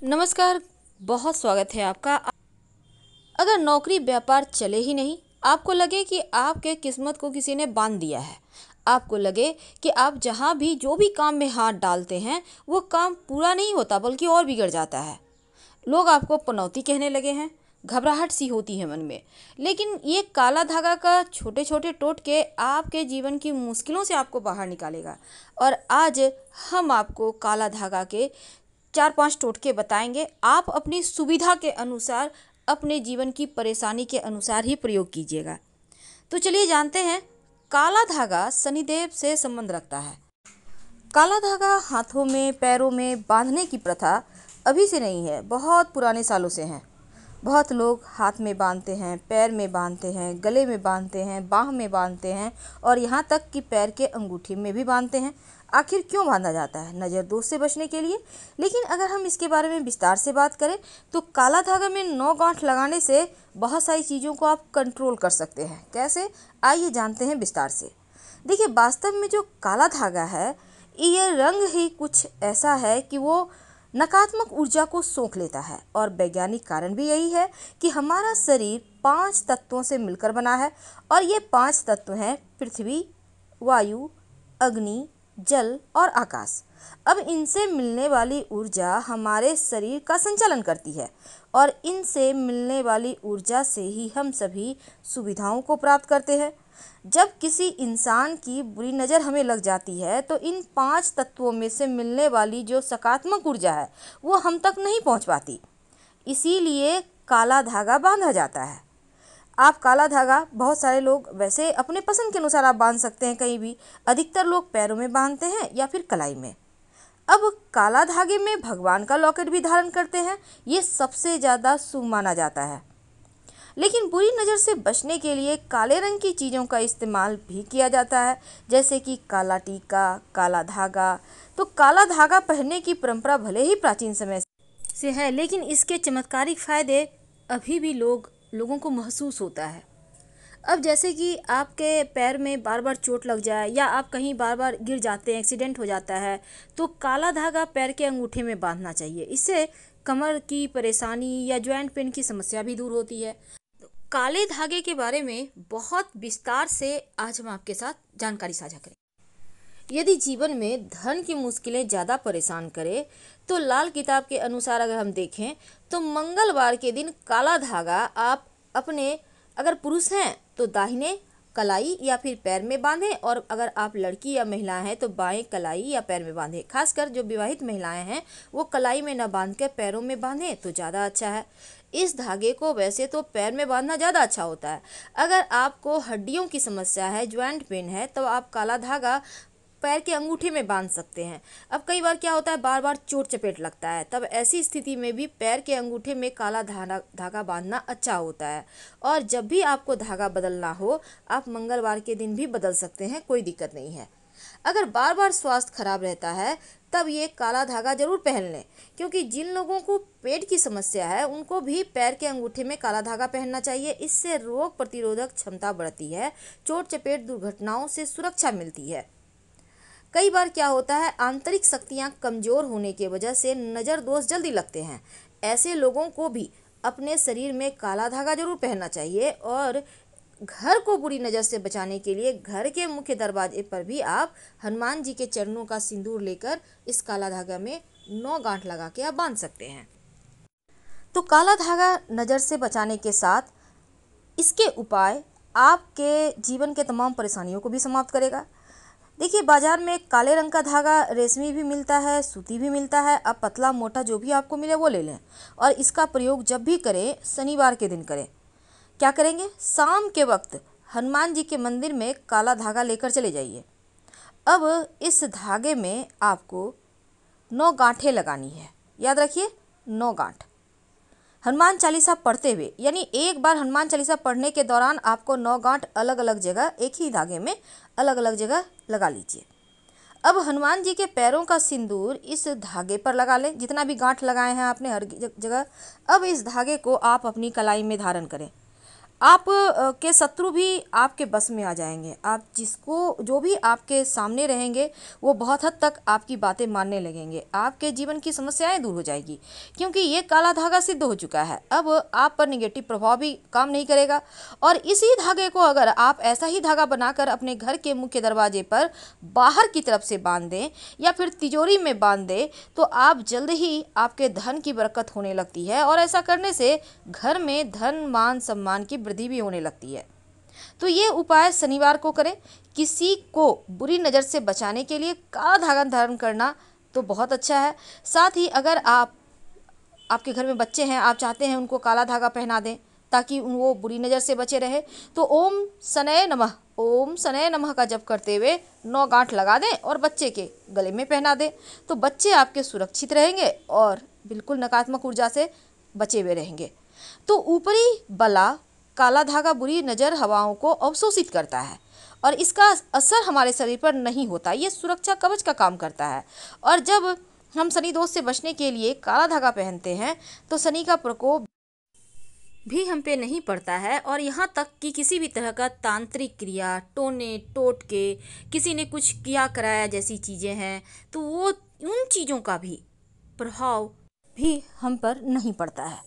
नमस्कार। बहुत स्वागत है आपका। अगर नौकरी व्यापार चले ही नहीं, आपको लगे कि आपके किस्मत को किसी ने बांध दिया है, आपको लगे कि आप जहाँ भी जो भी काम में हाथ डालते हैं वो काम पूरा नहीं होता बल्कि और बिगड़ जाता है, लोग आपको पनौती कहने लगे हैं, घबराहट सी होती है मन में। लेकिन ये काला धागा का छोटे छोटे टोटके आपके जीवन की मुश्किलों से आपको बाहर निकालेगा। और आज हम आपको काला धागा के 4-5 टोटके बताएंगे। आप अपनी सुविधा के अनुसार, अपने जीवन की परेशानी के अनुसार ही प्रयोग कीजिएगा। तो चलिए जानते हैं। काला धागा शनिदेव से संबंध रखता है। काला धागा हाथों में पैरों में बांधने की प्रथा अभी से नहीं है, बहुत पुराने सालों से है। बहुत लोग हाथ में बांधते हैं, पैर में बांधते हैं, गले में बांधते हैं, बाह में बांधते हैं और यहाँ तक कि पैर के अंगूठी में भी बांधते हैं। आखिर क्यों बांधा जाता है? नज़र दोष से बचने के लिए। लेकिन अगर हम इसके बारे में विस्तार से बात करें तो काला धागा में 9 गांठ लगाने से बहुत सारी चीज़ों को आप कंट्रोल कर सकते हैं। कैसे? आइए जानते हैं विस्तार से। देखिए, वास्तव में जो काला धागा है, ये रंग ही कुछ ऐसा है कि वो नकारात्मक ऊर्जा को सोख लेता है। और वैज्ञानिक कारण भी यही है कि हमारा शरीर 5 तत्वों से मिलकर बना है और ये 5 तत्व हैं पृथ्वी, वायु, अग्नि, जल और आकाश। अब इनसे मिलने वाली ऊर्जा हमारे शरीर का संचालन करती है और इनसे मिलने वाली ऊर्जा से ही हम सभी सुविधाओं को प्राप्त करते हैं। जब किसी इंसान की बुरी नज़र हमें लग जाती है तो इन 5 तत्वों में से मिलने वाली जो सकारात्मक ऊर्जा है वो हम तक नहीं पहुंच पाती। इसीलिए काला धागा बांधा जाता है। आप काला धागा, बहुत सारे लोग वैसे अपने पसंद के अनुसार आप बांध सकते हैं कहीं भी। अधिकतर लोग पैरों में बांधते हैं या फिर कलाई में। अब काला धागे में भगवान का लॉकेट भी धारण करते हैं। ये सबसे ज़्यादा शुभ माना जाता है। लेकिन बुरी नज़र से बचने के लिए काले रंग की चीज़ों का इस्तेमाल भी किया जाता है, जैसे कि काला टीका, काला धागा। तो काला धागा पहनने की परंपरा भले ही प्राचीन समय से है, लेकिन इसके चमत्कारिक फायदे अभी भी लोगों को महसूस होता है। अब जैसे कि आपके पैर में बार बार चोट लग जाए या आप कहीं बार बार गिर जाते हैं, एक्सीडेंट हो जाता है, तो काला धागा पैर के अंगूठे में बांधना चाहिए। इससे कमर की परेशानी या जॉइंट पेन की समस्या भी दूर होती है। काले धागे के बारे में बहुत विस्तार से आज हम आपके साथ जानकारी साझा करें। यदि जीवन में धन की मुश्किलें ज़्यादा परेशान करें तो लाल किताब के अनुसार अगर हम देखें तो मंगलवार के दिन काला धागा आप अपने, अगर पुरुष हैं तो दाहिने कलाई या फिर पैर में बांधें, और अगर आप लड़की या महिला हैं तो बाएं कलाई या पैर में बांधें। खासकर जो विवाहित महिलाएं हैं वो कलाई में न बांध कर पैरों में बांधें तो ज़्यादा अच्छा है। इस धागे को वैसे तो पैर में बांधना ज़्यादा अच्छा होता है। अगर आपको हड्डियों की समस्या है, ज्वाइंट पेन है, तो आप काला धागा पैर के अंगूठे में बांध सकते हैं। अब कई बार क्या होता है, बार बार चोट चपेट लगता है, तब ऐसी स्थिति में भी पैर के अंगूठे में काला धागा बांधना अच्छा होता है। और जब भी आपको धागा बदलना हो, आप मंगलवार के दिन भी बदल सकते हैं, कोई दिक्कत नहीं है। अगर बार बार स्वास्थ्य खराब रहता है तब ये काला धागा जरूर पहन लें, क्योंकि जिन लोगों को पेट की समस्या है उनको भी पैर के अंगूठे में काला धागा पहनना चाहिए। इससे रोग प्रतिरोधक क्षमता बढ़ती है, चोट चपेट दुर्घटनाओं से सुरक्षा मिलती है। कई बार क्या होता है, आंतरिक शक्तियाँ कमज़ोर होने की वजह से नज़र दोष जल्दी लगते हैं। ऐसे लोगों को भी अपने शरीर में काला धागा जरूर पहनना चाहिए। और घर को बुरी नज़र से बचाने के लिए घर के मुख्य दरवाजे पर भी आप हनुमान जी के चरणों का सिंदूर लेकर इस काला धागा में 9 गांठ लगा के आप बांध सकते हैं। तो काला धागा नज़र से बचाने के साथ इसके उपाय आपके जीवन के तमाम परेशानियों को भी समाप्त करेगा। देखिए, बाजार में काले रंग का धागा रेशमी भी मिलता है, सूती भी मिलता है। आप पतला मोटा जो भी आपको मिले वो ले लें और इसका प्रयोग जब भी करें शनिवार के दिन करें। क्या करेंगे, शाम के वक्त हनुमान जी के मंदिर में काला धागा लेकर चले जाइए। अब इस धागे में आपको 9 गांठें लगानी है। याद रखिए, 9 गांठ हनुमान चालीसा पढ़ते हुए, यानी एक बार हनुमान चालीसा पढ़ने के दौरान आपको 9 गांठ अलग अलग जगह एक ही धागे में अलग अलग जगह लगा लीजिए। अब हनुमान जी के पैरों का सिंदूर इस धागे पर लगा लें, जितना भी गांठ लगाए हैं आपने हर जगह। अब इस धागे को आप अपनी कलाई में धारण करें। आप के शत्रु भी आपके बस में आ जाएंगे। आप जिसको जो भी आपके सामने रहेंगे वो बहुत हद तक आपकी बातें मानने लगेंगे। आपके जीवन की समस्याएं दूर हो जाएगी, क्योंकि ये काला धागा सिद्ध हो चुका है। अब आप पर नेगेटिव प्रभाव भी काम नहीं करेगा। और इसी धागे को अगर आप ऐसा ही धागा बनाकर अपने घर के मुख्य दरवाजे पर बाहर की तरफ से बांध दें या फिर तिजोरी में बांध दें, तो आप जल्द ही आपके धन की बरकत होने लगती है। और ऐसा करने से घर में धन मान सम्मान की वृद्धि भी होने लगती है। तो ये उपाय शनिवार को करें। किसी को बुरी नज़र से बचाने के लिए काला धागा धारण करना तो बहुत अच्छा है। साथ ही अगर आपके घर में बच्चे हैं, आप चाहते हैं उनको काला धागा पहना दें ताकि वो बुरी नज़र से बचे रहे, तो ओम शनय नमः का जप करते हुए 9 गांठ लगा दें और बच्चे के गले में पहना दें। तो बच्चे आपके सुरक्षित रहेंगे और बिल्कुल नकारात्मक ऊर्जा से बचे हुए रहेंगे। तो ऊपरी बला काला धागा बुरी नज़र हवाओं को अवशोषित करता है और इसका असर हमारे शरीर पर नहीं होता। ये सुरक्षा कवच का काम करता है। और जब हम शनि दोष से बचने के लिए काला धागा पहनते हैं तो शनि का प्रकोप भी हम पे नहीं पड़ता है। और यहाँ तक कि किसी भी तरह का तांत्रिक क्रिया, टोने टोटके, किसी ने कुछ किया कराया जैसी चीज़ें हैं, तो वो उन चीज़ों का भी प्रभाव भी हम पर नहीं पड़ता है।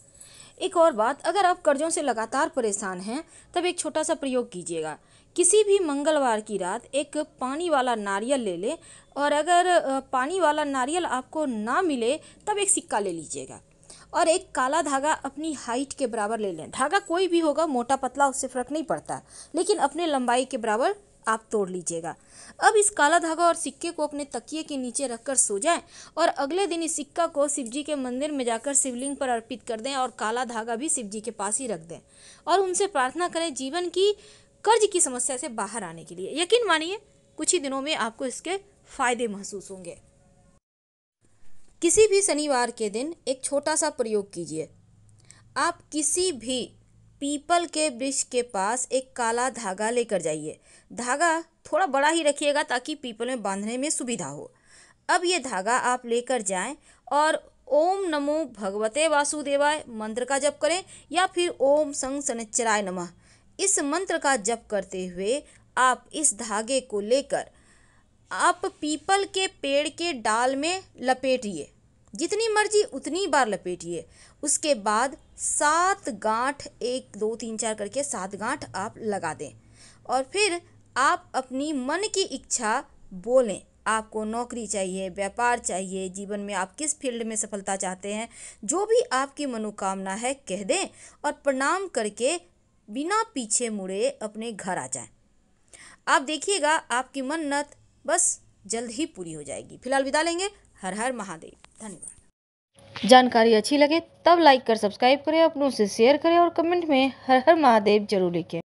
एक और बात, अगर आप कर्जों से लगातार परेशान हैं तब एक छोटा सा प्रयोग कीजिएगा। किसी भी मंगलवार की रात एक पानी वाला नारियल ले लें और अगर पानी वाला नारियल आपको ना मिले तब एक सिक्का ले लीजिएगा और एक काला धागा अपनी हाइट के बराबर ले लें। धागा कोई भी होगा, मोटा पतला उससे फ़र्क नहीं पड़ता, लेकिन अपने लंबाई के बराबर आप तोड़ लीजिएगा। अब इस काला धागा और सिक्के को अपने तकिए के नीचे रखकर सो जाएं और अगले दिन इस सिक्का को शिवजी के मंदिर में जाकर शिवलिंग पर अर्पित कर दें और काला धागा भी शिवजी के पास ही रख दें और उनसे प्रार्थना करें जीवन की कर्ज की समस्या से बाहर आने के लिए। यकीन मानिए कुछ ही दिनों में आपको इसके फायदे महसूस होंगे। किसी भी शनिवार के दिन एक छोटा सा प्रयोग कीजिए। आप किसी भी पीपल के वृक्ष के पास एक काला धागा लेकर जाइए। धागा थोड़ा बड़ा ही रखिएगा ताकि पीपल में बांधने में सुविधा हो। अब ये धागा आप लेकर जाएं और ओम नमो भगवते वासुदेवाय मंत्र का जप करें या फिर ओम संग शनिश्चराय नमः इस मंत्र का जप करते हुए आप इस धागे को लेकर आप पीपल के पेड़ के डाल में लपेटिए। जितनी मर्जी उतनी बार लपेटिए। उसके बाद 7 गांठ, 1 2 3 4 करके 7 गांठ आप लगा दें और फिर आप अपनी मन की इच्छा बोलें। आपको नौकरी चाहिए, व्यापार चाहिए, जीवन में आप किस फील्ड में सफलता चाहते हैं, जो भी आपकी मनोकामना है कह दें और प्रणाम करके बिना पीछे मुड़े अपने घर आ जाएं। आप देखिएगा आपकी मन्नत बस जल्द ही पूरी हो जाएगी। फिलहाल विदा लेंगे। हर हर महादेव। धन्यवाद। जानकारी अच्छी लगे तब लाइक कर सब्सक्राइब करें, अपनों से शेयर करें और कमेंट में हर हर महादेव जरूर लिखें।